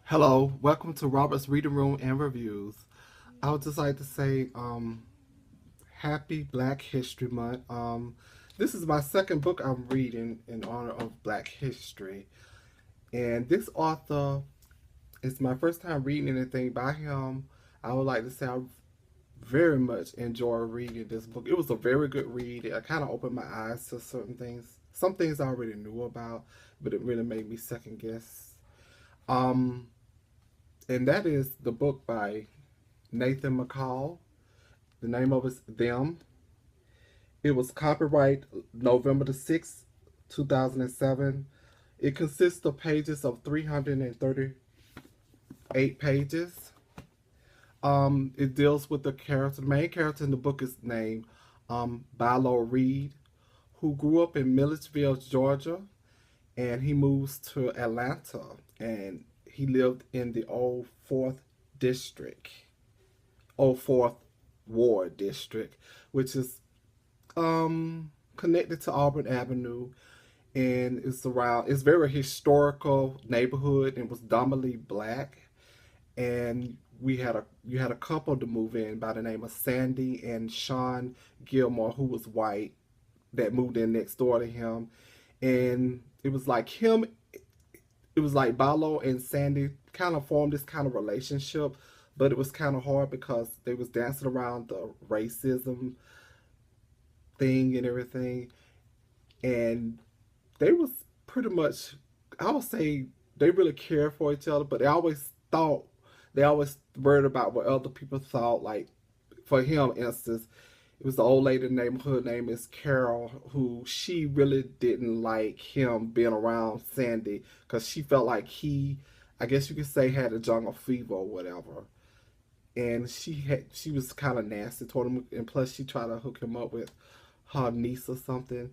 Hello, welcome to Robert's Reading Room and Reviews. I would just like to say happy Black History Month. This is my second book I'm reading in honor of Black history. And this author, it's my first time reading anything by him. I would like to say I very much enjoy reading this book. It was a very good read. It kind of opened my eyes to certain things. Some things I already knew about, but it really made me second guess. Um, and that is the book by Nathan McCall. The name of it's Them. It was copyright November the 6th, 2007. It consists of pages of 338 pages. It deals with the character. The main character in the book is named Bilo Reed, who grew up in Milledgeville, Georgia, and he moves to Atlanta, and he lived in the old Fourth District, old Fourth Ward District, which is connected to Auburn Avenue, and it's very historical neighborhood, and it was dominantly black. And you had a couple to move in by the name of Sandy and Sean Gilmore, who was white, that moved in next door to him. And it was like Balo and Sandy kind of formed this kind of relationship, but it was kind of hard because they was dancing around the racism thing and everything. And they was pretty much, I would say, they really cared for each other, but they always worried about what other people thought. Like, for him, instance, it was the old lady in the neighborhood name is Carol, who she really didn't like him being around Sandy because she felt like he, I guess you could say, had a jungle fever or whatever. And she was kind of nasty toward him, and plus she tried to hook him up with her niece or something.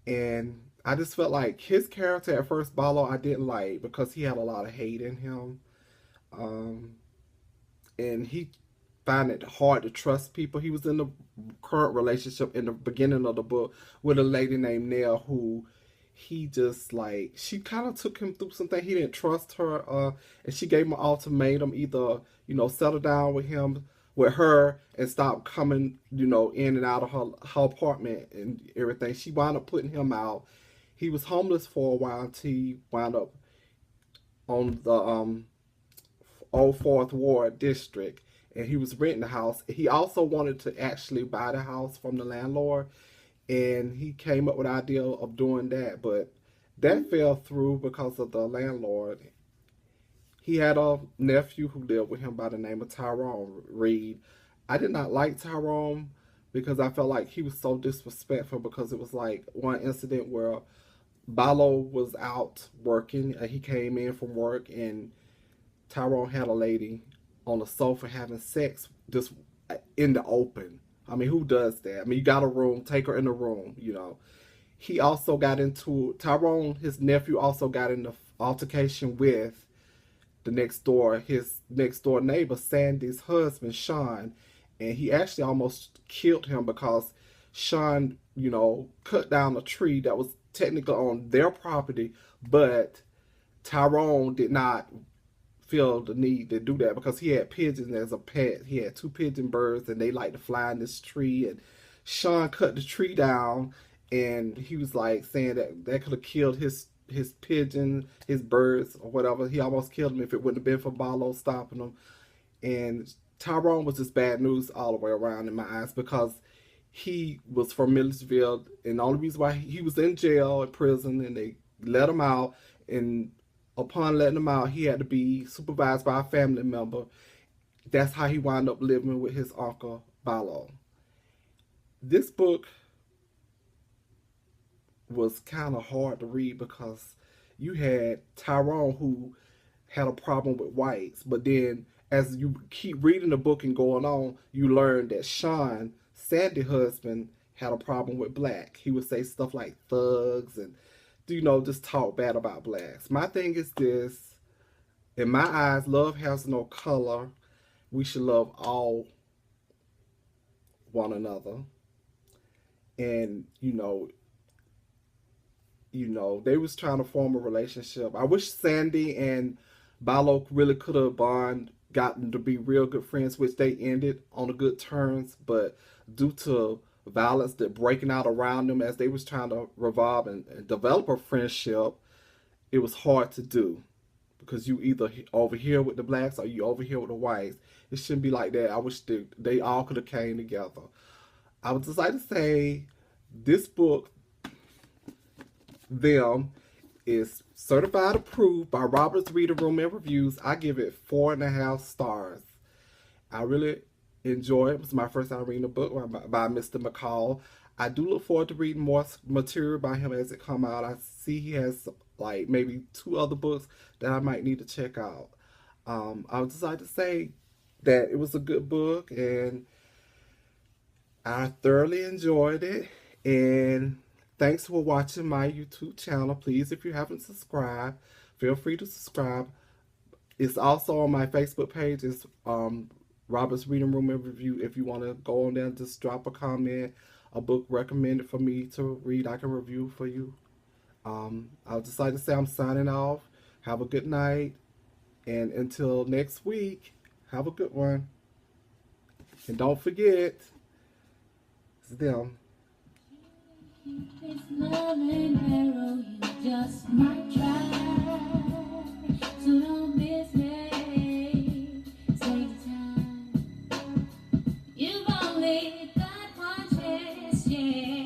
And I just felt like his character at first, Balo, I didn't like because he had a lot of hate in him. Um, and he found it hard to trust people. He was in the current relationship in the beginning of the book with a lady named Nell, who he just like, she kind of took him through something. He didn't trust her, and she gave him an ultimatum: either settle down with him, with her, and stop coming in and out of her apartment and everything. She wound up putting him out. He was homeless for a while until he wound up on the old Fourth Ward district, and he was renting the house. He also wanted to actually buy the house from the landlord, and he came up with the idea of doing that, but that fell through because of the landlord. He had a nephew who lived with him by the name of Tyrone Reed. I did not like Tyrone because I felt like he was so disrespectful, because it was like one incident where Balo was out working and he came in from work, and Tyrone had a lady on the sofa having sex just in the open. I mean, who does that? I mean, you got a room, take her in the room. He also got into, Tyrone, his nephew, also got into altercation with his next door neighbor, Sandy's husband, Sean. And he actually almost killed him because Sean, cut down a tree that was technically on their property, but Tyrone did not feel the need to do that because he had pigeons as a pet. He had two pigeon birds, and they like to fly in this tree. And Sean cut the tree down, and he was like saying that could have killed his pigeon, his birds, or whatever. He almost killed him if it wouldn't have been for Barlow stopping him. And Tyrone was just bad news all the way around in my eyes, because he was from Milledgeville, and the only reason why he was in jail, in prison, and they let him out, and upon letting him out, he had to be supervised by a family member. That's how he wound up living with his uncle, Balo. This book was kind of hard to read because you had Tyrone, who had a problem with whites, but then as you keep reading the book and going on, you learn that Sean, Sandy's husband, had a problem with black. He would say stuff like thugs and just talk bad about blacks. My thing is this: in my eyes, love has no color. We should love all one another. And they was trying to form a relationship. I wish Sandy and Bilo really could have gotten to be real good friends, which they ended on a good terms, but due to violence that breaking out around them as they was trying to revive and develop a friendship, it was hard to do because you either over here with the blacks or you over here with the whites. It shouldn't be like that. I wish they all could have came together. I would just like to say this book, Them, is certified approved by Robert's Reader Room and Reviews. I give it 4.5 stars. I really enjoy it. It was my first time reading a book by Mr. McCall. I do look forward to reading more material by him as it come out. I see he has like maybe 2 other books that I might need to check out. I would just like to say that it was a good book and I thoroughly enjoyed it. And thanks for watching my YouTube channel. Please, if you haven't subscribed, feel free to subscribe. It's also on my Facebook page. It's Robert's Reading Room and Review. If you want to go on there and just drop a comment, a book recommended for me to read, I can review for you. I would just like to say I'm signing off. Have a good night. And until next week, have a good one. And don't forget, it's Them. It's love and arrow, you just might try. So don't miss me. Take the time. You've only got one chance, yeah.